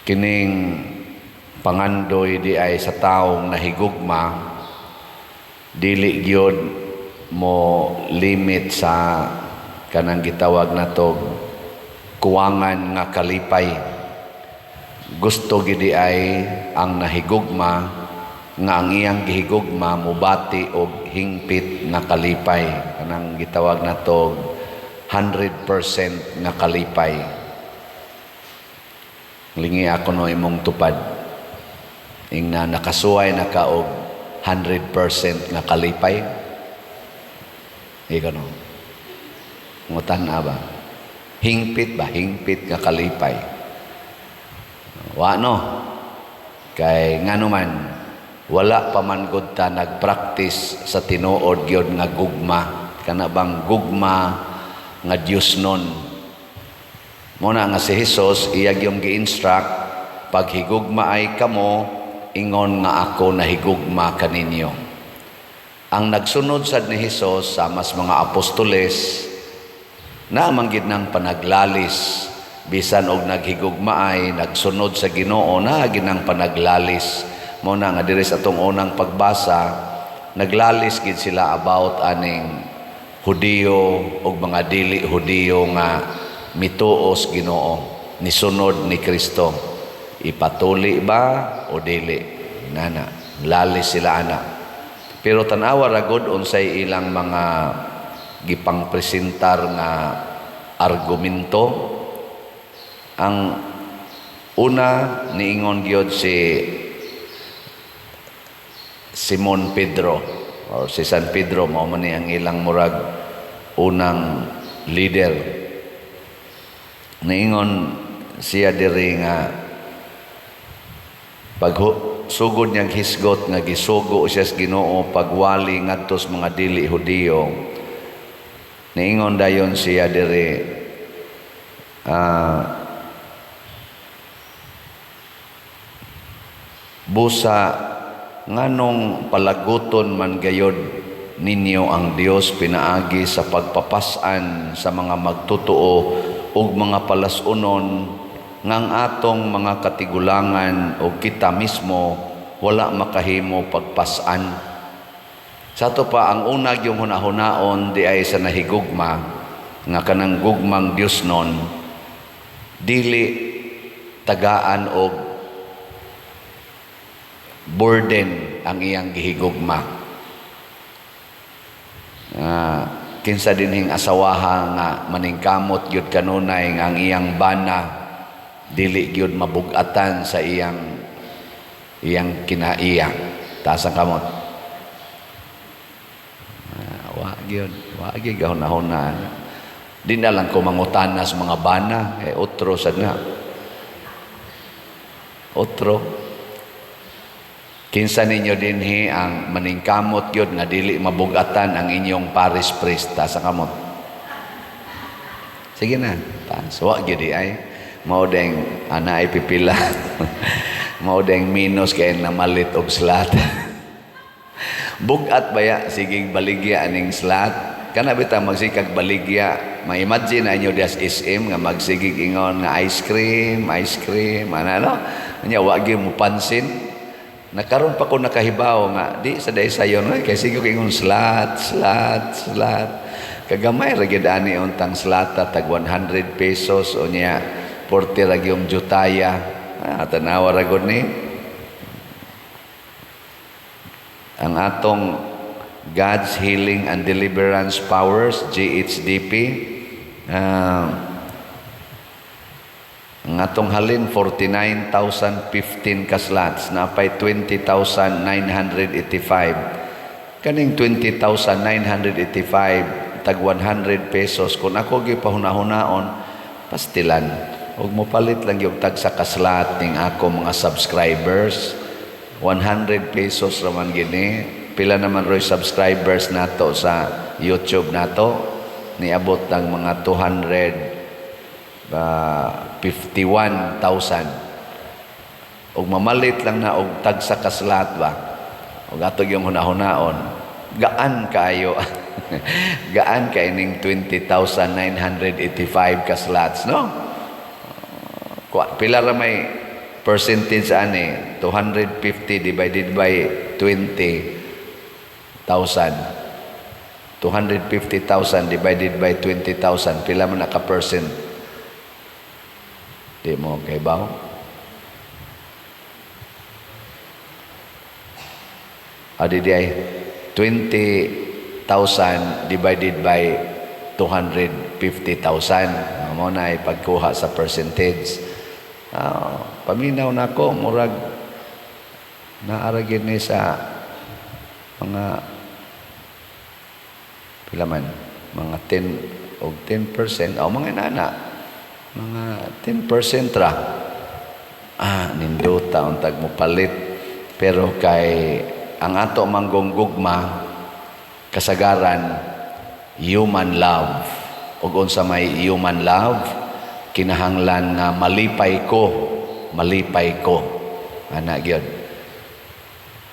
kining pangandoy di ay sa taong nahigugma, dili gyud mo limit sa kanang gitawag nato kuwangan nga kalipay. Gusto gidi ay ang nahigugma nga ang iyang gihigugma mubati og hingpit nga kalipay, kanang gitawag nato 100% nga kalipay. Lingi ako no imong tupad ingna nakasuway na ka og 100% nga kalipay. Ikaw no ngutan ba hingpit ba, hingpit nga kalipay? Wa no, kay ngano man wala pa man gud ta nagpractice sa tinuod gyud nga gugma, kana bang gugma nga Dios nun. Muna nga si Jesus iyag yung gi-instruct, paghigugma ay kamo, ingon nga ako nahigugma kaninyo. Ang nagsunod sad ni Jesus sa mas mga apostoles na manggid ng panaglalis, bisan og naghigugma ay nagsunod sa Ginoo na ginang panaglalis. Muna nga diri sa atong unang pagbasa, naglalis gid sila about aning Hudiyo ug mga dili Hudiyo nga mituos Ginoo, nisunod ni Kristo. Ipatuli ba o dili? Nana, lalis sila ana. Pero tanawa ra gud unsay ilang mga gipangpresentar nga argumento. Ang una niingon gyud si Simon Pedro or si San Pedro, mao man ni ang ilang murag unang leader. Niingon siya diri nga pag sugod niyang hisgot nga gisugo siya sa Ginoo pagwali ngadto sa mga dili Hudiyo. Niingon dayon siya diri busa nganong palaguton man gayod ninyo ang Dios pinaagi sa pagpapasan sa mga magtutuo ug mga palasunon ngang atong mga katigulangan o kita mismo wala makahimo pagpasan. Sa to pa ang unag yung hunahunaon di ay sa nahigugma nga kanang gugmang Dios non dili tagaan og burden ang iyang gihigugma. Kinsa dinhing asawaha nga maningkamot gyud kanunay nga ang iyang bana dili gyud mabugatan sa iyang kinaiya. Taas ang kamot. Wa gyud gahuna-huna. Di na lang ko mangutana sa mga bana otro sad nga. Otro kinsa ninyo dinhi ang maningkamot gyud nga dili mabugatan ang inyong parish priest. Taas ang kamot. Sige na, taas. Wa gyud ay mao deng ana ay pipila. Mao deng minus kay namalit og slot. Bugat baya sigig baligya aning slot. Kana bitang magsikag baligya, ma-imagine na inyo das SM nga magsigig ingon nga ice cream, ano? Nya wa gyud mo pansin. Nakaroon pa ko nakahibaw nga di sa day sayon kay sige ko ingon slot. Kagamay ra gyud ani untang slata tag 100 pesos o niya 40 ra gyud jutaya. Tanawa ra gud ni ang atong God's Healing and Deliverance Powers, GHDP. Ang atong halin 49,015 ka slots, napay 20,985. Kaning 20,985 tag 100 pesos kung ako gyud pahuna-hunaon pastilan ug mopalit lang yung tag sa kaslat ning ako mga subscribers. 100 pesos raman gini. Pila naman roy subscribers nato sa YouTube nato? Niabot ng mga 251,000. Og mamalit lang na og tag sa kaslat ba? Og atog yung hunahunaon. Gaan kayo. Gaan kay ning 20,985 ka slots, no? Pila ra may percentage ani 250 divided by 20,000. 250,000 divided by 20,000. Pila man naka-percent? Di mo kay baw? Adi di ay 20,000 divided by 250,000. Mo na ay pagkuha sa percentage. Paminaw na ko, murag naaragin ni sa mga pila man, mga 10 o 10%, mga inana, mga 10% ra. Ninduta, untag mo palit. Pero kay ang ato manggunggugma, kasagaran, human love. Ug unsa may human love, kinahanglan nga malipay ko. Ana gyud.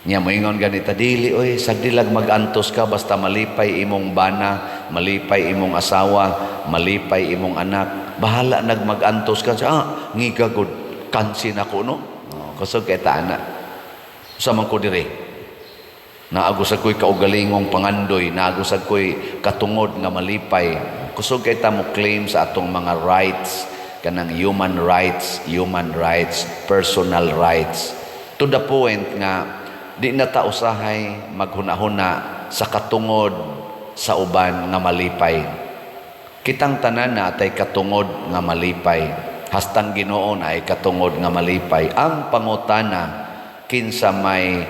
Nya moingon ganita dili oy sagdilag magantos ka basta malipay imong bana, malipay imong asawa, malipay imong anak. Bahala nagmagantos ka sa ngiga gud kansin ako no. Kusog kay ta ana. Usa man ko dire. Naagusag ko'y kaugalingong pangandoy, naagusag ko'y katungod nga malipay. Kusog kay ta mo claim sa atong mga rights, kanang human rights, personal rights. To the point nga di na ta usahay maghuna-huna sa katungod sa uban nga malipay. Kitang tanan na tay katungod nga malipay. Hastang Ginoo na ay katungod nga malipay. Ang pangutana kinsa may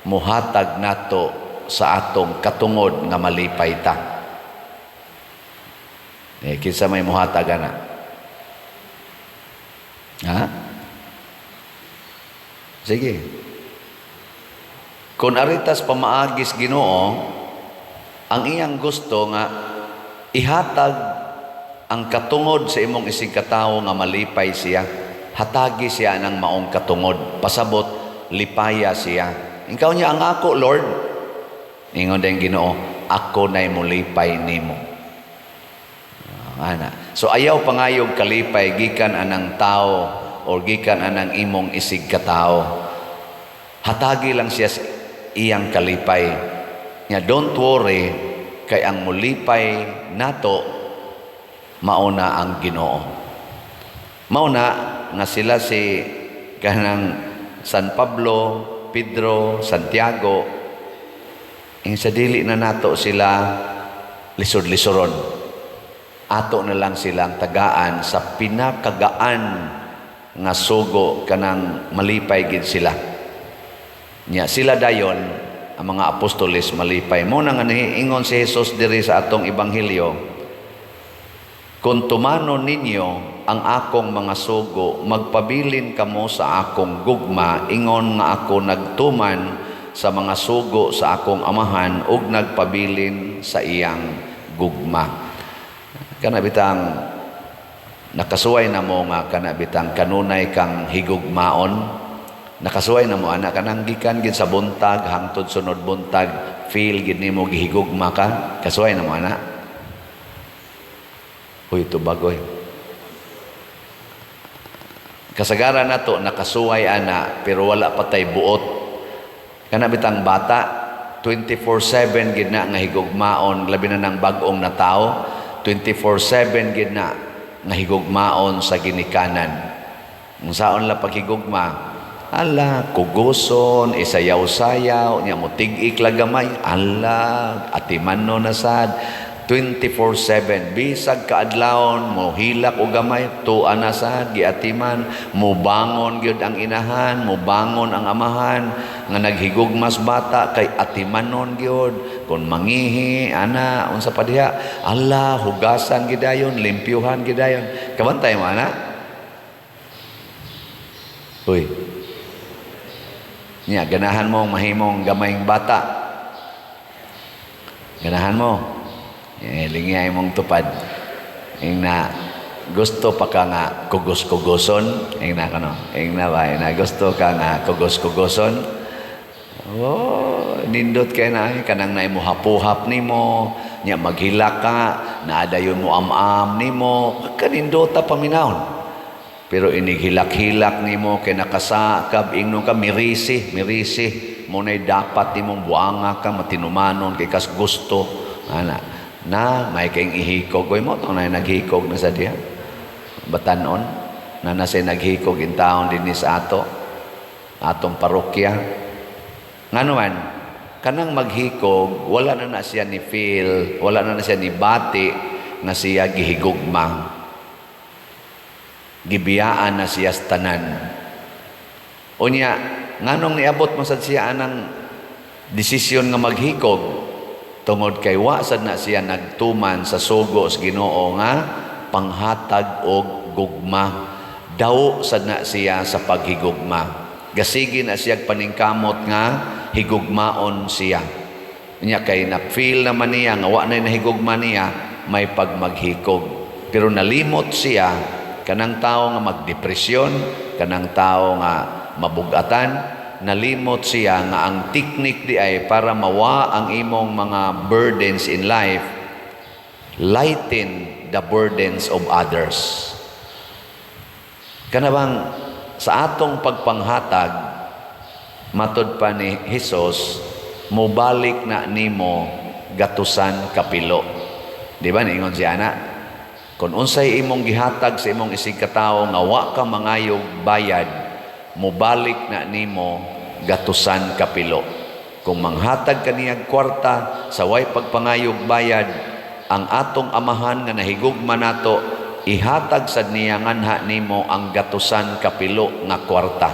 muhatag nato sa atong katungod nga malipay ta. Kinsa may muhatag ana? Ha? Sige. Kung aritas pamaagis Ginoo, ang iyang gusto nga ihatag ang katungod sa imong isig katawo nga malipay siya, hatagi siya ng maong katungod, pasabot lipaya siya. Ikaw niya ang ako, Lord. Ingon din Ginoo, ako na'y mulipay nimo. So ayaw pangayog kalipay gikan anang tao o gikan anang imong isig katao. Hatagi lang siya iyang kalipay. Nya don't worry kay ang mulipay nato mauna ang Ginoo. Mauna nga sila si kanang San Pablo, Pedro, Santiago, sa dili na nato sila lisod-lisoron. Ato na lang silang tagaan sa pinakagaan nga sugo kanang malipay gid sila. Nya sila dayon ang mga apostoles malipay. Mo nang ingon si Jesus diri sa atong ebanghelyo, kung tumano ninyo ang akong mga sugo, magpabilin kamo sa akong gugma, ingon nga ako nagtuman sa mga sugo sa akong amahan ug nagpabilin sa iyang gugma. Kanabitang nakasuway na mo nga kanabitang kanunay kang higugmaon, nakasuway na mo ana kanang gikan gid sa buntag hangtod sunod buntag feel gid nimo gihigugma ka, kasuway na mo ana. Uy, ito bagoy. Kasagaran na to, nakasuway ana, pero wala patay buot. Kanabitang bata, 24/7 gid na nga higugmaon, labi na ng bagong na tao, 24/7 gid na nga higugmaon sa ginikanan. Kung saon la paghigugma, ala, kuguson, isayaw-sayaw, niya mo tig-ik lagamay, ala, atimanno na sad, 24/7 bisag kaadlawon mo hilak og gamay tuan na sad giatiman mo bangon gyud ang inahan mo bangon ang amahan nga naghigugmas bata kay atimanon gyud kun mangihi ana unsa pa diha ala hugasan gidayon limpyuhan gidayon kabantay mo ana uy nya ganahan mo mahimong gamayng bata ganahan mo lingay mong tupad na gusto pa ka nga kugos-kugoson na kano na ba na gusto ka nga kugos-kugoson nindot kay na kanang naay mo hapuhap nimo nya maghila ka naadayon mo am-am nimo kanindota paminahon Pero inighilak-hilak nimo kay nakasakab ingnon ka mirisi munay dapat nimong buanga ka matinumanon kay kas gusto ana na may kayong ihikog koy mo na naghikog na sa diha batanon na nasay naghikog in taon din sa atong parokya ngano man kanang maghikog wala na siya ni feel wala na siya ni bati nga siya gihigugma gibiyaan na siya tanan. Unya, nganong niabot mo sad siya anang desisyon nga maghikog tungod kay wa sad na siya nagtuman sa sugo sa Ginoo nga panghatag og gugma. Daw sad na siya sa paghigugma. Gasigi na siya paningkamot nga higugmaon siya. Unya kay na-feel naman niya nga wa na nahigugma niya may pagmaghikog. Pero nalimot siya kanang tao nga magdepresyon, kanang tao nga mabugatan, nalimot siya nga ang teknik di ay para mawa ang imong mga burdens in life, lighten the burdens of others. Kanabang sa atong pagpanghatag, matod pa ni Jesus, mubalik na nimo gatusan kapilo. Di ba niingon siya na? Kung unsay imong gihatag sa imong isig katao nga wa ka mangayog bayad, mubalik na nimo gatusan kapilo. Kung manghatag kaniyag kwarta sa way pagpangayog bayad, ang atong amahan nga nahigugma nato ihatag sad niya nganha nimo ang gatusan kapilo nga kwarta.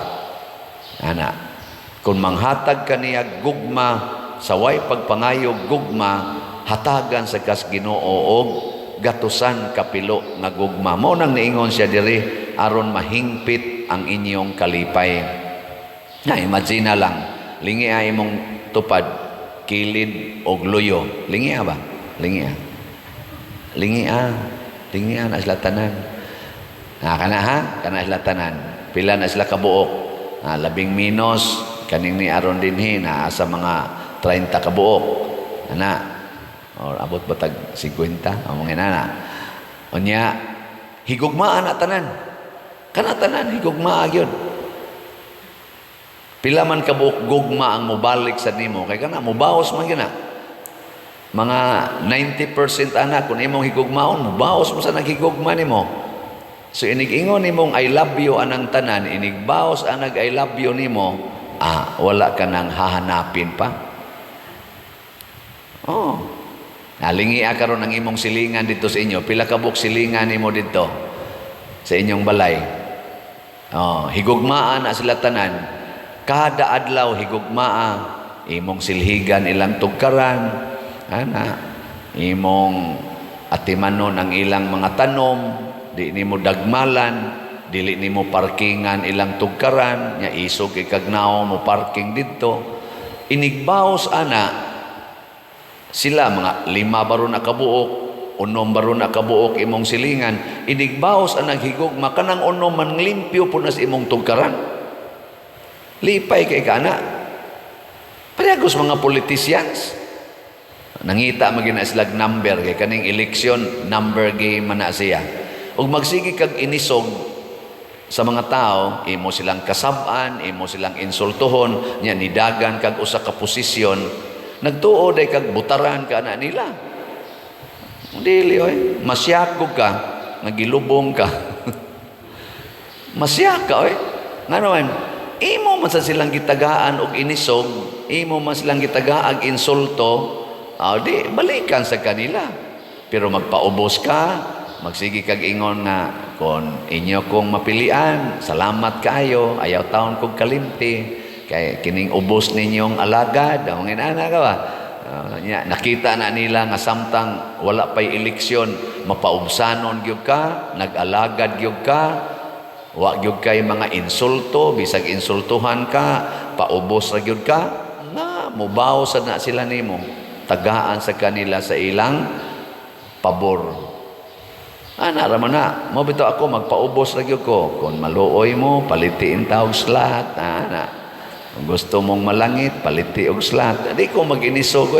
Ana. Kung manghatag kaniyag gugma sa way pagpangayog gugma, hatagan sa kas Ginoo og gatusan kapilo nga gugma. Mao nang niingon siya diri aron mahingpit ang inyong kalipay. Na imagine lang, lingi ay imong tupad kilid og luyo. Lingi ba? Lingi. Lingi na sila tanan. Kana ha? Kana sila tanan. Pila na sila kabuok. Labing minos kaning ni aron dinhi na sa mga 30 kabuok. Ana or abot batag 50 among inana unya higugmaan na tanan kana tanan higugmaa gyud pila man ka gugma ang mobalik sa nimo kay kana mobaos man gyud na mga 90% ana kun imong higugmaon mobaos mo sa naghigugma nimo so inig-ingon nimong I love you anang tanan inigbaos ang nag I love you nimo wala ka nang hahanapin pa lingi karon ang imong silingan dito sa inyo. Pila ka buok silingan nimo dito sa inyong balay. Higugmaan na sila tanan. Kada adlaw higugmaa imong silhigan ilang tugkaran. Imong atimanon ang ilang mga tanom, di nimo dagmalan, dili nimo parkingan ilang tugkaran, nya isog ikagnaw mo parking dito. Inigbaos ana sila mga 5 baron na kabuok, 6 baron na kabuok imong silingan, inigbaos ang naghigugma kanang 6 man limpyo po na sa imong tugkaran. Lipay kay kana. Parehagos mga politicians. Nangita magina sila number kay kaning election number game man na siya. Ug magsige kag inisog sa mga tao, imo silang kasab-an, imo silang insultuhon, nya nidagan kag usa ka posisyon. Nagtuod ay kag butaran ka na nila. Dili oy, masyakog ka, nagilubong ka. Masyak ka oy. Ngano man, imo man sa silang gitagaan og inisog, imo man silang gitagaag insulto, di balikan sa kanila. Pero magpaubos ka, magsige kag ingon nga kon inyo kong mapilian, salamat kayo, ayaw taon kog kalimti. Kay kining ubos ninyong alagad, ang inana ka ba? Nakita na nila nga samtang wala pa'y eleksyon, mapaubsanon gyud ka, nag-alagad gyud ka, wa gyud kay mga insulto, bisag insultuhan ka, paubos ra gyud ka, na mubaw sad na sila nimo, tagaan sa kanila sa ilang pabor. Raman na, mo bitaw ako magpaubos ra gyud ko, kun maluoy mo, palitiin tawag slat, kung gusto mong malangit, paliti og slat. Di ko mag-inisog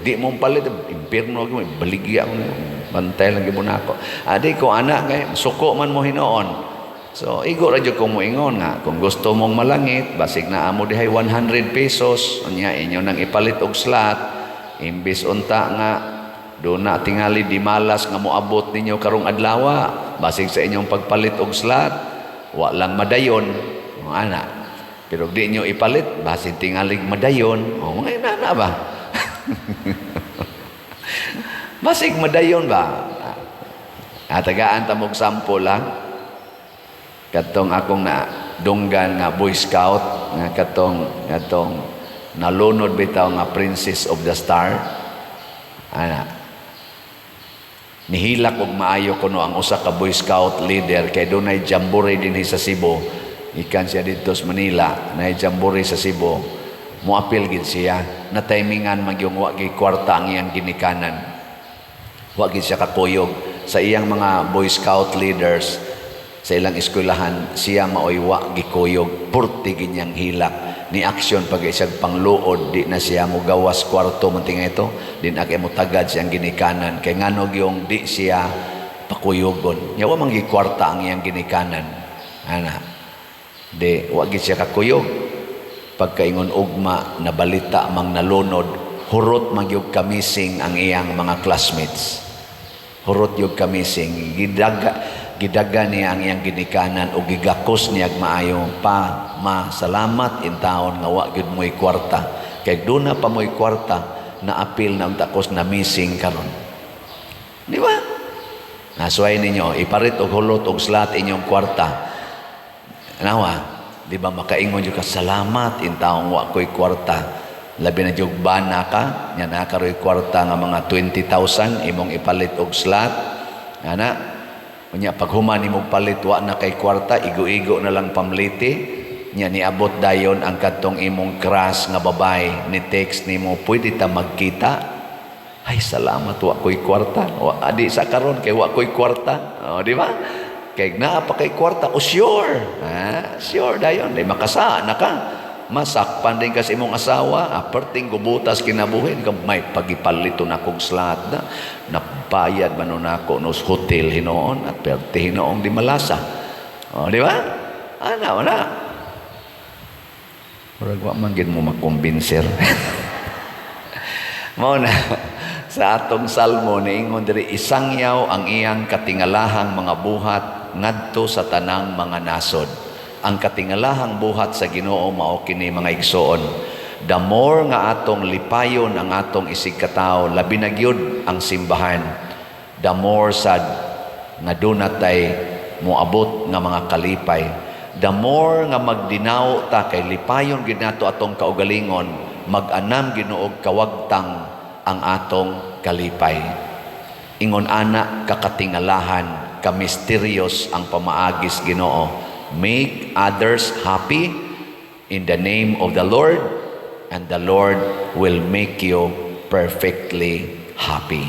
di mong palit, impirno ko, baligya ko, bantay lang gibon ako. Di ko anak, suko man mo hinoon. So, igo radyo ko mo ingon nga, kung gusto mong malangit, basig na amo dihay 100 pesos, unya inyo nang ipalit og slot, imbis unta nga, doon na tingali di malas nga moabot ninyo karong adlawa, basig sa inyong pagpalit og slot, wa lang madayon, ana. Pero di nyo ipalit, basig tingalig madayon, mga inana ba? Basig madayon ba? Tagaan tamog sample lang. Katong akong na dunggan nga Boy Scout nga katong nalunod bitaw nga Princess of the Star. Ana. Nihilak og maayo kuno ang usa ka Boy Scout leader kay dunay jamboree dinhi sa Cebu. Ikan siya dito sa Manila, na jamboree sa Cebu. Muapil gid siya na timingan magyong wa gyud kwarta ang iyang ginikanan. Wa gyud siya kakuyog sa iyang mga Boy Scout leaders. Sa ilang eskwelahan, siya maoy wa gikuyog, purti ginyang hilak. Ni aksyon pag isang pangluod, di na siya mo gawas kwarto mantinga ito, din ake mo tagad siyang ginikanan. Kay nganog yung di siya pakuyugon. Yawa mang gikwarta ang iyang ginikanan. Ana, di, wa gid siya kakuyog. Pagkaingon ugma, na balita mang nalunod, hurot magyug kamising ang iyang mga classmates. Hurot yung kamising, gidaga niya ang iyang ginikanan o gigakos niya maayo pa salamat in taon nga wa gyud mo'y kwarta kay doon na pa mo'y kwarta na apil na ang takos na missing karon, di ba? Nasuway ninyo iparit og hulot og slot inyong kwarta, nawa, di ba makaingon yung kasalamat in taong wa ko'y kwarta, labi na jug bana ka nya nakaroy kwarta nga mga 20,000 imong ipalit og slot, ana. Unya paghuman imong palit wa na kay kwarta, igo-igo na lang pamliti. Nya niabot dayon ang kadtong imong crush nga babay ni text nimo, pwede ta magkita? Ay salamat wa ko'y kwarta. Wa adi sa karon kay wa ko'y kwarta. Oh, di ba? Kay naa pa kay kwarta, oh sure. Sure dayon, day makasa na ka. Masakpan din kasi imong asawa, aperting gubutas kinabuhin ka may pagipalito na kong slot na napayad man ako no hotel hinoon at perti hinoong di malasa. O, di ba? Ana. Murag wa man gid mo makumbinser. Mao na sa atong salmo niingon diri, isangyaw ang iyang katingalahang mga buhat ngadto sa tanang mga nasod. Ang katingalahang buhat sa Ginoo mao kini mga igsoon. The more nga atong lipayon ang atong isig katawo, labi na gyud ang simbahan. The more sad nga dunatay moabot nga mga kalipay. The more nga magdinaw ta kay lipayon gid nato atong kaugalingon, mag-anam Ginoo kawagtang ang atong kalipay. Ingon ana kakatingalahan, kamisteryos ang pamaagis Ginoo. Make others happy in the name of the Lord, and the Lord will make you perfectly happy.